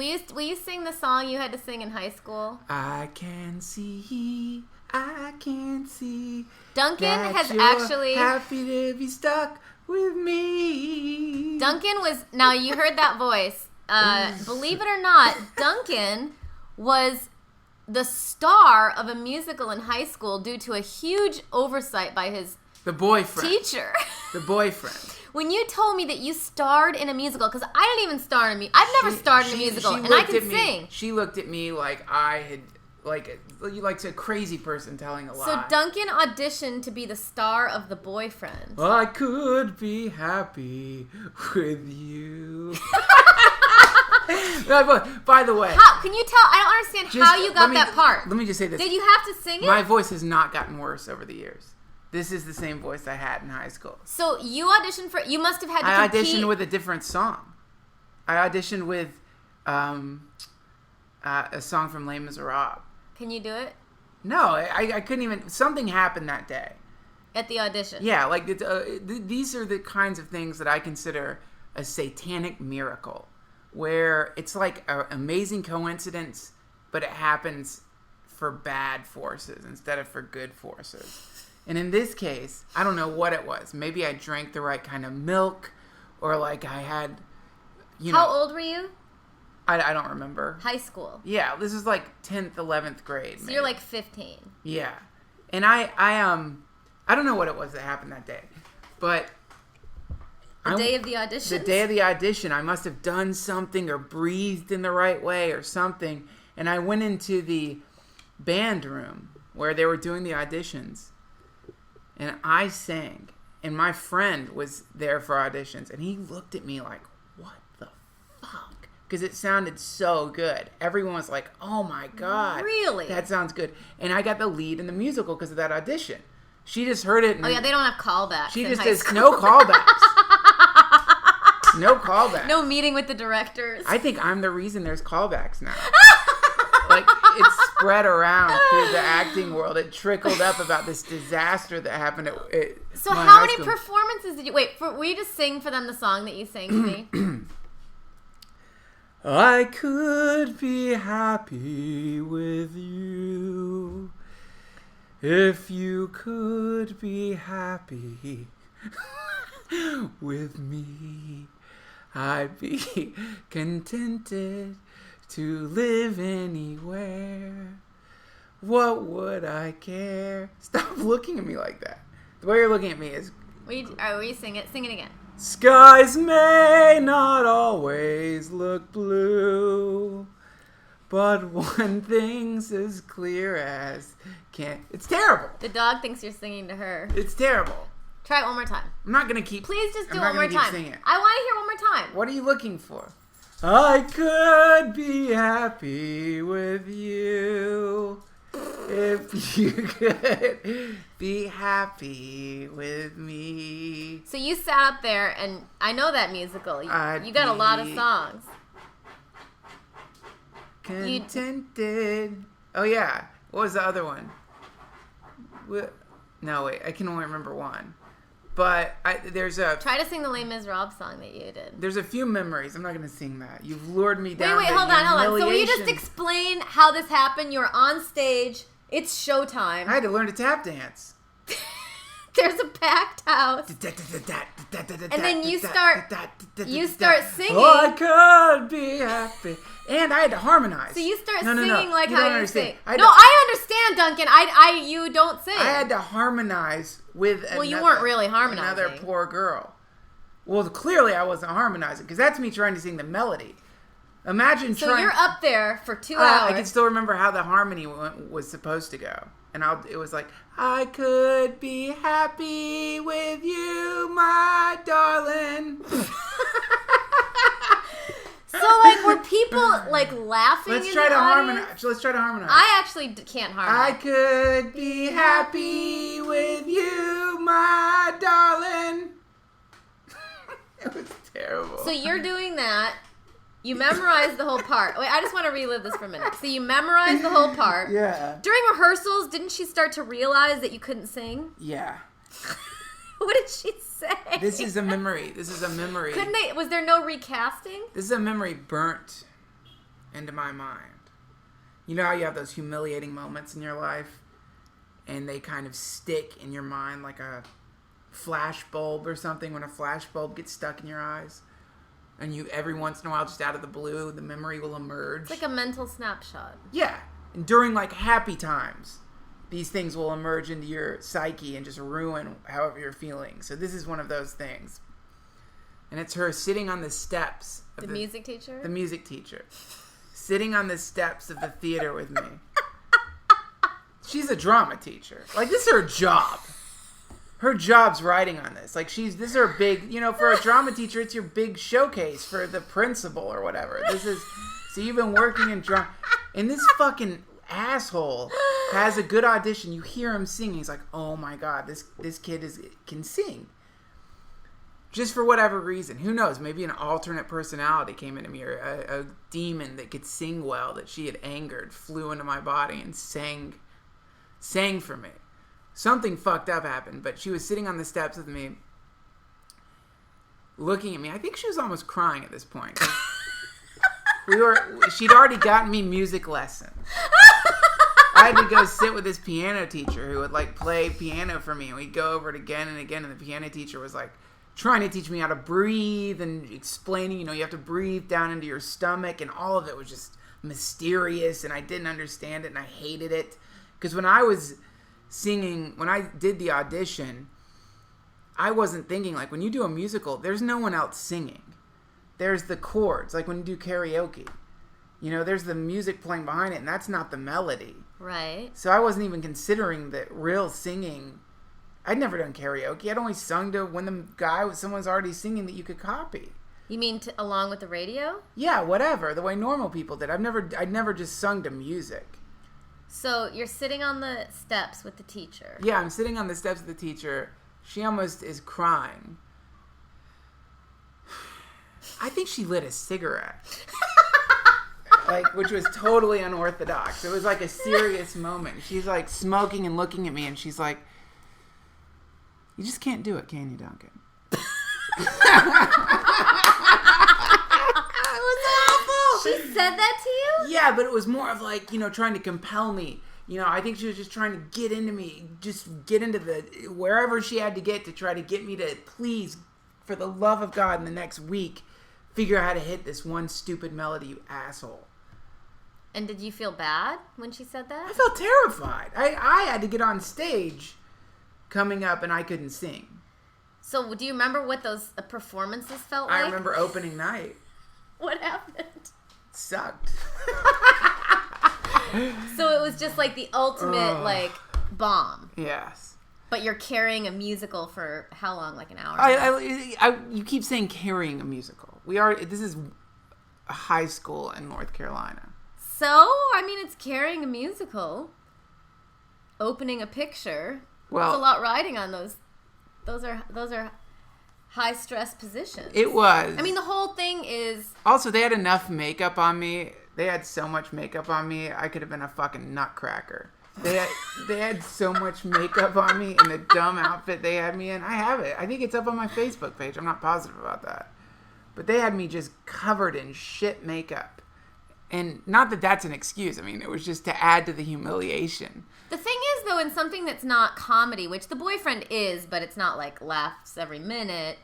Will you sing the song you had to sing in high school? I can see. Duncan has you're actually happy to be stuck with me. Duncan was, now you heard that voice. Believe it or not, Duncan was the star of a musical in high school due to a huge oversight by his teacher. The boyfriend. When you told me that you starred in a musical, because I didn't even star in a musical. I've never starred in a musical, and I can sing. She looked at me like I had, like a crazy person telling a lie. So Duncan auditioned to be the star of The Boyfriend. I could be happy with you. By the way. How? Can you tell? I don't understand how you got that part. Let me just say this. Did you have to sing it? My voice has not gotten worse over the years. This is the same voice I had in high school. So you auditioned for... You must have had to compete. I auditioned with a different song. I auditioned with a song from Les Miserables. Can you do it? No, I couldn't even... Something happened that day. At the audition? Yeah, like these are the kinds of things that I consider a satanic miracle. Where it's like an amazing coincidence, but it happens for bad forces instead of for good forces. And in this case, I don't know what it was. Maybe I drank the right kind of milk, or like I had, How old were you? I don't remember. High school. Yeah, this is like 10th, 11th grade. So maybe. you're like 15. Yeah. And I don't know what it was that happened that day, but... The day of the audition? The day of the audition, I must have done something or breathed in the right way or something. And I went into the band room where they were doing the auditions. And I sang. And my friend was there for auditions. And he looked at me like, what the fuck? Because it sounded so good. Everyone was like, oh my God. Really? That sounds good. And I got the lead in the musical because of that audition. She just heard it. And they don't have callbacks. She just does no callbacks. No callbacks. No meeting with the directors. I think I'm the reason there's callbacks now. Like, it's spread around through the acting world. It trickled up about this disaster that happened at So how many performances did you... Wait, will you just sing for them the song that you sang to me? I could be happy with you if you could be happy with me. I'd be contented to live anywhere. What would I care? Stop looking at me like that. The way you're looking at me is... Will you sing it? Sing it again. Skies may not always look blue, but one thing's as clear as can't... It's terrible. The dog thinks you're singing to her. It's terrible. Try it one more time. I'm not going to keep... Please just do it one one more time. Singing. I want to hear one more time. What are you looking for? I could be happy with you if you could be happy with me. So you sat up there, and I know that musical. You got a lot of songs. Contented. Oh, yeah. What was the other one? No, wait. I can only remember one. But there's a... Try to sing the Les Miserables song that you did. There's a few memories. I'm not going to sing that. You've lured me down. Wait, hold on. So will you just explain how this happened? You're on stage. It's showtime. I had to learn to tap dance. There's a packed house. And then you start singing. Oh, I could be happy. And I had to harmonize. So you start singing like how you sing. I understand, Duncan. You don't sing. I had to harmonize with you weren't really harmonizing. Another poor girl. Well, clearly I wasn't harmonizing because that's me trying to sing the melody. Imagine so you're up there for 2 hours. I can still remember how the harmony was supposed to go. And it was like, I could be happy with you, my darling. So, like, were people, like, laughing Let's try to harmonize. I actually can't harmonize. I could be happy with you, my darling. It was terrible. So you're doing that. You memorize the whole part. Wait, I just want to relive this for a minute. So you memorize the whole part. Yeah. During rehearsals, didn't she start to realize that you couldn't sing? Yeah. What did she say? This is a memory. Was there no recasting? This is a memory burnt into my mind. You know how you have those humiliating moments in your life and they kind of stick in your mind like a flash bulb or something, when a flash bulb gets stuck in your eyes and you every once in a while, just out of the blue, the memory will emerge. It's like a mental snapshot. Yeah. And during like happy times, these things will emerge into your psyche and just ruin however you're feeling. So this is one of those things. And it's her sitting on the steps of the music teacher? The music teacher. Sitting on the steps of the theater with me. She's a drama teacher. Like, this is her job. Her job's writing on this. Like, this is her big, for a drama teacher, it's your big showcase for the principal or whatever. So you've been working in drama. And this fucking asshole has a good audition. You hear him singing. He's like, oh my God, this kid can sing. Just for whatever reason. Who knows? Maybe an alternate personality came into me, or a demon that could sing well that she had angered flew into my body and sang for me. Something fucked up happened, but she was sitting on the steps with me, looking at me. I think she was almost crying at this point. She'd already gotten me music lessons. I had to go sit with this piano teacher who would like play piano for me, and we'd go over it again and again, and the piano teacher was like trying to teach me how to breathe and explaining, you have to breathe down into your stomach, and all of it was just mysterious, and I didn't understand it, and I hated it. Because when I was singing, when I did the audition, I wasn't thinking, like, when you do a musical, there's no one else singing. There's the chords, like when you do karaoke. There's the music playing behind it, and that's not the melody. Right. So I wasn't even considering that real singing. I'd never done karaoke. I'd only sung to when someone's already singing that you could copy. You mean along with the radio? Yeah, whatever. The way normal people did. I'd never just sung to music. So you're sitting on the steps with the teacher. Yeah, I'm sitting on the steps with the teacher. She almost is crying. I think she lit a cigarette. Which was totally unorthodox. It was like a serious moment. She's like smoking and looking at me, and she's like, you just can't do it, can you, Duncan? It was awful. She said that to you? Yeah, but it was more of like, trying to compel me. I think she was just trying to get into me, just get into wherever she had to get to try to get me to, please, for the love of God, in the next week, figure out how to hit this one stupid melody, you asshole. And did you feel bad when she said that? I felt terrified. I had to get on stage coming up, and I couldn't sing. So do you remember what those performances felt like? I remember opening night. What happened? It sucked. So it was just like the ultimate bomb. Yes. But you're carrying a musical for how long? Like an hour? You keep saying carrying a musical. This is a high school in North Carolina. So, I mean, it's carrying a musical. Opening a picture. Well, there's a lot riding on those. Those are high stress positions. It was. I mean, the whole thing is. Also, they had enough makeup on me. They had so much makeup on me. I could have been a fucking nutcracker. They had so much makeup on me in the dumb outfit they had me in. I have it. I think it's up on my Facebook page. I'm not positive about that. But they had me just covered in shit makeup. And not that that's an excuse. I mean, it was just to add to the humiliation. The thing is, though, in something that's not comedy, which The Boyfriend is, but it's not like laughs every minute,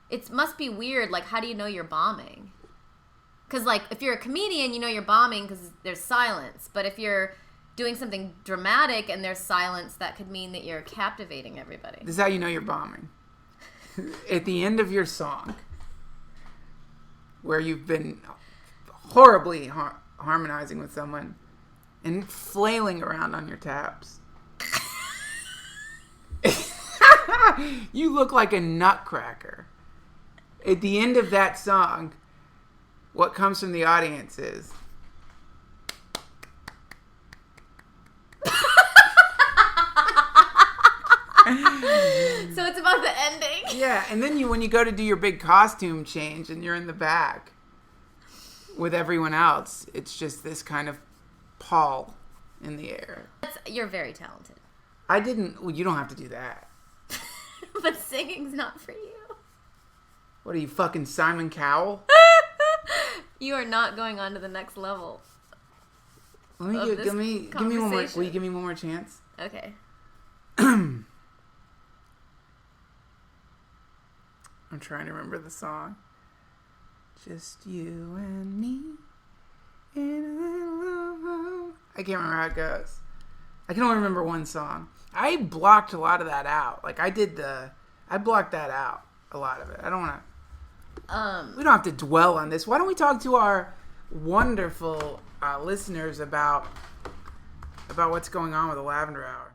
it must be weird. Like, how do you know you're bombing? Because, like, if you're a comedian, you know you're bombing because there's silence. But if you're doing something dramatic and there's silence, that could mean that you're captivating everybody. This is how you know you're bombing. At the end of your song, where you've been horribly harmonizing with someone and flailing around on your taps. You look like a nutcracker. At the end of that song, what comes from the audience is... So it's about the ending. Yeah, and then when you go to do your big costume change and you're in the back with everyone else, it's just this kind of pall in the air. You're very talented. Well, you don't have to do that. But singing's not for you. What are you, fucking Simon Cowell? You are not going on to the next level. Let me give me one more. Will you give me one more chance? Okay. I'm trying to remember the song. Just you and me in a little room. I can't remember how it goes. I can only remember one song. I blocked a lot of that out. Like I blocked that out. A lot of it. I don't want to. We don't have to dwell on this. Why don't we talk to our wonderful listeners about what's going on with the Lavender Hour?